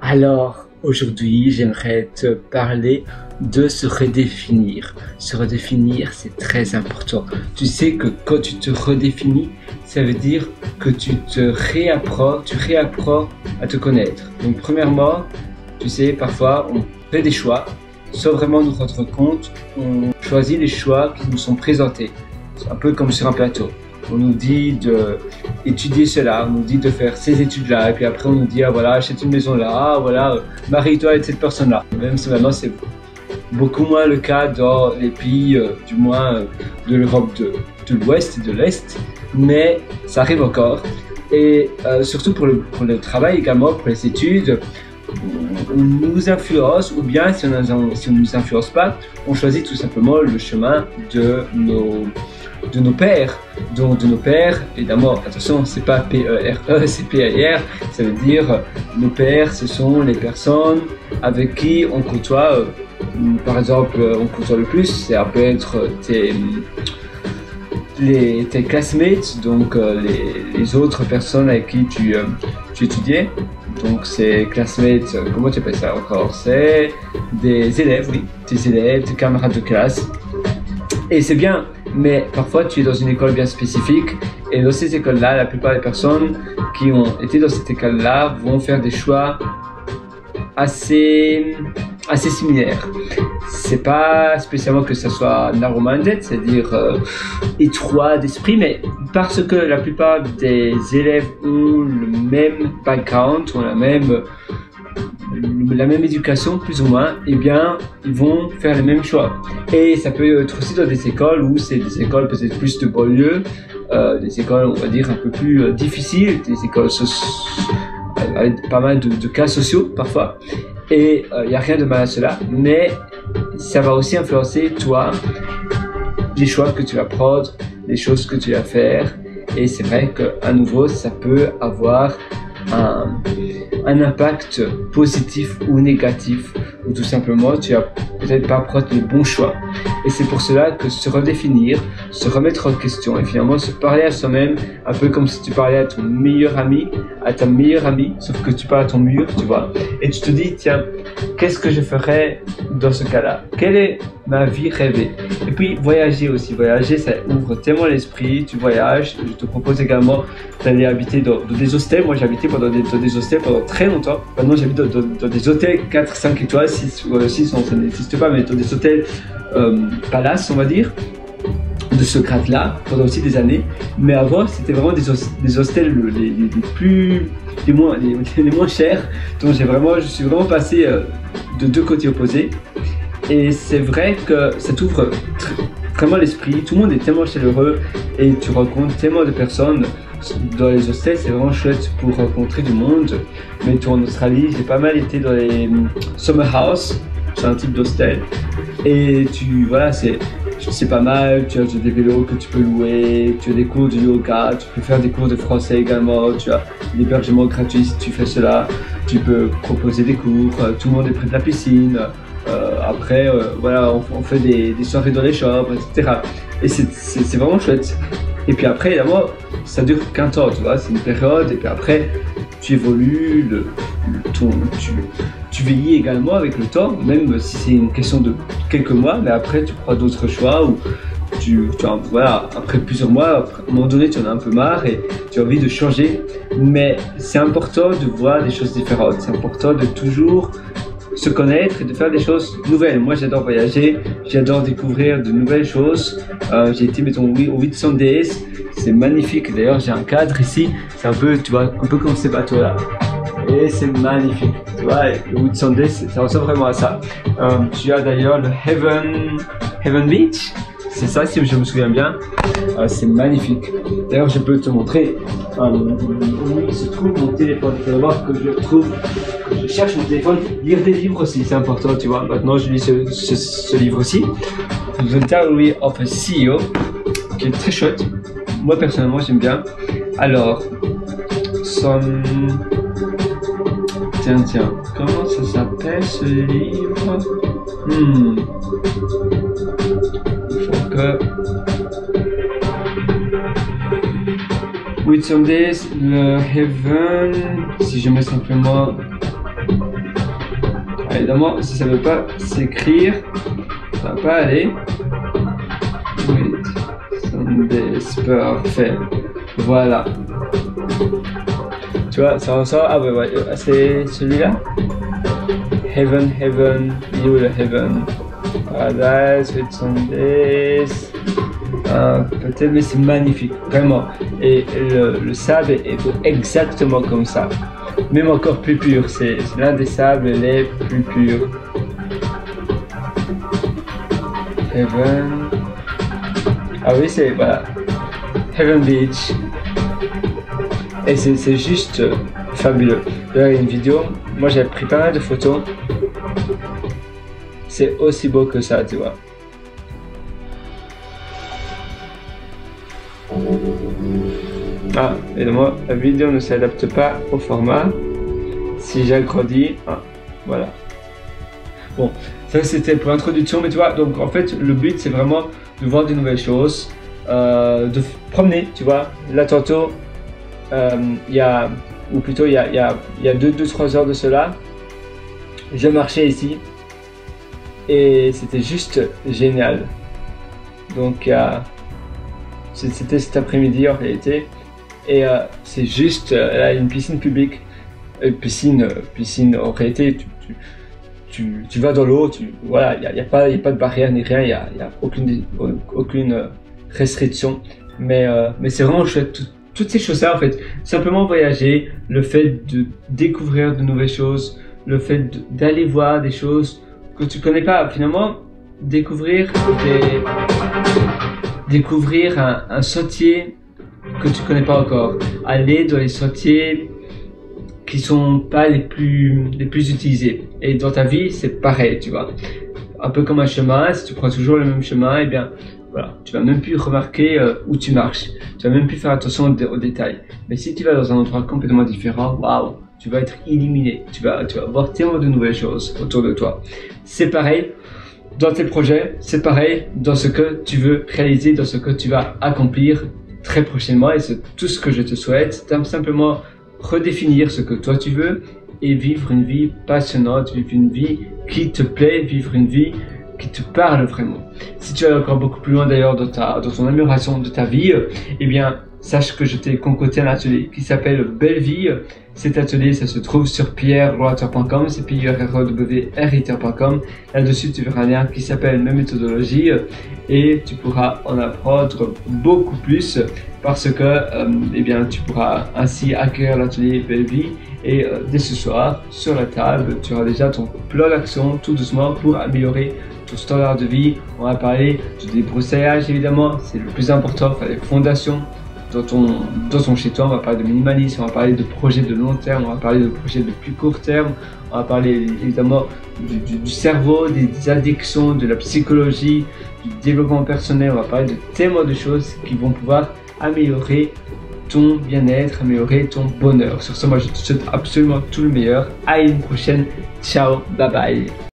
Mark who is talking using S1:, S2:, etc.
S1: Alors, aujourd'hui, j'aimerais te parler de se redéfinir. Se redéfinir, c'est très important. Tu sais que quand tu te redéfinis, ça veut dire que tu réapprends à te connaître. Donc, premièrement, tu sais, parfois, on fait des choix sans vraiment nous rendre compte. On choisit les choix qui nous sont présentés. C'est un peu comme sur un plateau. On nous dit d'étudier cela, on nous dit de faire ces études-là, et puis après on nous dit, ah voilà, achète une maison là, ah voilà, marie-toi avec cette personne-là. Même si maintenant c'est beaucoup moins le cas dans les pays, du moins de l'Europe de l'Ouest et de l'Est, mais ça arrive encore. Et surtout pour le travail également, pour les études, on nous influence, ou bien si on ne nous influence pas, on choisit tout simplement le chemin de nos pères. Donc de nos pères, évidemment, attention, c'est pas P-E-R-E, c'est P-A-R, ça veut dire nos pères, ce sont les personnes avec qui on côtoie, par exemple, on côtoie le plus, ça peut être tes classmates, donc les autres personnes avec qui tu étudiais. Donc c'est classmates, comment tu appelles ça encore? C'est des élèves, oui, tes élèves, tes camarades de classe. Et c'est bien, mais parfois tu es dans une école bien spécifique, et dans ces écoles-là, la plupart des personnes qui ont été dans cette école-là vont faire des choix assez similaires. C'est pas spécialement que ça soit narrow-minded, c'est-à-dire étroit d'esprit, mais parce que la plupart des élèves ont le même background, ont la même éducation plus ou moins, eh bien ils vont faire les mêmes choix. Et ça peut être aussi dans des écoles où c'est des écoles peut-être plus de banlieue, des écoles on va dire un peu plus difficiles, des écoles avec pas mal de cas sociaux parfois, et il n'y a rien de mal à cela, mais ça va aussi influencer toi, les choix que tu vas prendre, les choses que tu vas faire. Et c'est vrai qu'à nouveau ça peut avoir un impact positif ou négatif, ou tout simplement tu vas peut-être pas prendre les bons choix. Et c'est pour cela que se redéfinir, se remettre en question et finalement se parler à soi-même, un peu comme si tu parlais à ton meilleur ami, à ta meilleure amie, sauf que tu parles à ton mur, tu vois, et tu te dis, tiens, qu'est-ce que je ferais dans ce cas-là? Quelle est ma vie rêvée? Et puis voyager aussi, voyager ça ouvre tellement l'esprit, tu voyages. Je te propose également d'aller habiter dans des hostels. Moi j'ai habité dans des hostels pendant très longtemps. Maintenant j'habite dans des hôtels 4-5 étoiles, 6 ça n'existe pas, mais dans des hôtels palace on va dire, de ce grade-là pendant aussi des années. Mais avant c'était vraiment des hostels les moins chers. Donc je suis vraiment passé de deux côtés opposés. Et c'est vrai que ça t'ouvre vraiment l'esprit, tout le monde est tellement chaleureux et tu rencontres tellement de personnes. Dans les hostels, c'est vraiment chouette pour rencontrer du monde. Mais toi en Australie, j'ai pas mal été dans les summer house, c'est un type d'hostel. Et voilà, c'est pas mal, tu as des vélos que tu peux louer, tu as des cours de yoga, tu peux faire des cours de français également, tu as l'hébergement gratuit si tu fais cela, tu peux proposer des cours, tout le monde est près de la piscine. Après, voilà, on fait des soirées dans les shops, etc. Et c'est vraiment chouette. Et puis après, évidemment, ça dure qu'un temps, tu vois, c'est une période. Et puis après, tu évolues, tu vieillis également avec le temps, même si c'est une question de quelques mois. Mais après, tu prends d'autres choix ou voilà, après plusieurs mois, à un moment donné, tu en as un peu marre et tu as envie de changer. Mais c'est important de voir des choses différentes. C'est important de toujours se connaître et de faire des choses nouvelles. Moi j'adore voyager, j'adore découvrir de nouvelles choses. J'ai été mettons au Whitsundays, c'est magnifique. D'ailleurs j'ai un cadre ici, c'est un peu, tu vois, un peu comme ces bateaux là. Et c'est magnifique, tu vois, le Whitsundays ça ressemble vraiment à ça. Tu as d'ailleurs le Heaven Beach, c'est ça si je me souviens bien. C'est magnifique. D'ailleurs je peux te montrer où il se trouve mon téléphone. Il faut voir que je cherche mon téléphone. Lire des livres aussi, c'est important, tu vois. Maintenant je lis ce livre aussi, The Diary of a CEO, qui est très chouette. Moi personnellement j'aime bien. Alors, tiens, comment ça s'appelle ce livre? Il faut que... with some days, le heaven, si je mets simplement, évidemment, si ça ne veut pas s'écrire, ça va pas aller. With some days, parfait. Voilà. Tu vois, ça ressort. Ah ouais, c'est celui-là. Heaven, heaven, you the heaven. Paradise with some days. Peut-être, mais c'est magnifique, vraiment. Et le sable est exactement comme ça. Même encore plus pur. C'est l'un des sables les plus purs. Heaven. Ah oui, c'est voilà. Heaven Beach. Et c'est juste fabuleux. Là, il y a une vidéo. Moi, j'ai pris pas mal de photos. C'est aussi beau que ça, tu vois. Ah, évidemment, la vidéo ne s'adapte pas au format. Si j'agrandis, voilà. Bon, ça c'était pour l'introduction, mais tu vois, donc en fait, le but c'est vraiment de voir de nouvelles choses, de promener, tu vois. Là, tantôt, il y a 2-3 heures de cela, je marchais ici et c'était juste génial. Donc, c'était cet après-midi en réalité. Et c'est juste là, une piscine publique, piscine en réalité, tu vas dans l'eau, voilà, il n'y a pas de barrière ni rien, il y a aucune restriction, mais c'est vraiment chouette, toutes ces choses-là en fait, simplement voyager, le fait de découvrir de nouvelles choses, le fait d'aller voir des choses que tu connais pas, finalement, découvrir un sentier que tu connais pas encore, aller dans les sentiers qui sont pas les plus utilisés. Et dans ta vie, c'est pareil, tu vois. Un peu comme un chemin, si tu prends toujours le même chemin, eh bien, voilà, tu vas même plus remarquer où tu marches. Tu vas même plus faire attention aux détails. Mais si tu vas dans un endroit complètement différent, waouh, tu vas être illuminé. Tu vas voir tellement de nouvelles choses autour de toi. C'est pareil dans tes projets, c'est pareil dans ce que tu veux réaliser, dans ce que tu vas accomplir très prochainement, et c'est tout ce que je te souhaite. Simplement redéfinir ce que toi tu veux et vivre une vie passionnante, vivre une vie qui te plaît, vivre une vie qui te parle vraiment. Si tu vas encore beaucoup plus loin d'ailleurs dans ton amélioration de ta vie, eh bien sache que je t'ai concocté un atelier qui s'appelle Belle Vie. Cet atelier, ça se trouve sur pierrewriter.com, c'est pierrewriter.com. Là-dessus, tu verras un lien qui s'appelle Mes méthodologies et tu pourras en apprendre beaucoup plus parce que eh bien, tu pourras ainsi acquérir l'atelier Belle Vie et dès ce soir, sur la table, tu auras déjà ton plan d'action tout doucement pour améliorer ton standard de vie. On va parler du débroussaillage évidemment, c'est le plus important, faire les fondations dans ton chez-toi. On va parler de minimalisme, on va parler de projets de long terme, on va parler de projets de plus court terme, on va parler évidemment du cerveau, des addictions, de la psychologie, du développement personnel. On va parler de tellement de choses qui vont pouvoir améliorer ton bien-être, améliorer ton bonheur. Sur ce, moi je te souhaite absolument tout le meilleur. À une prochaine. Ciao, bye bye.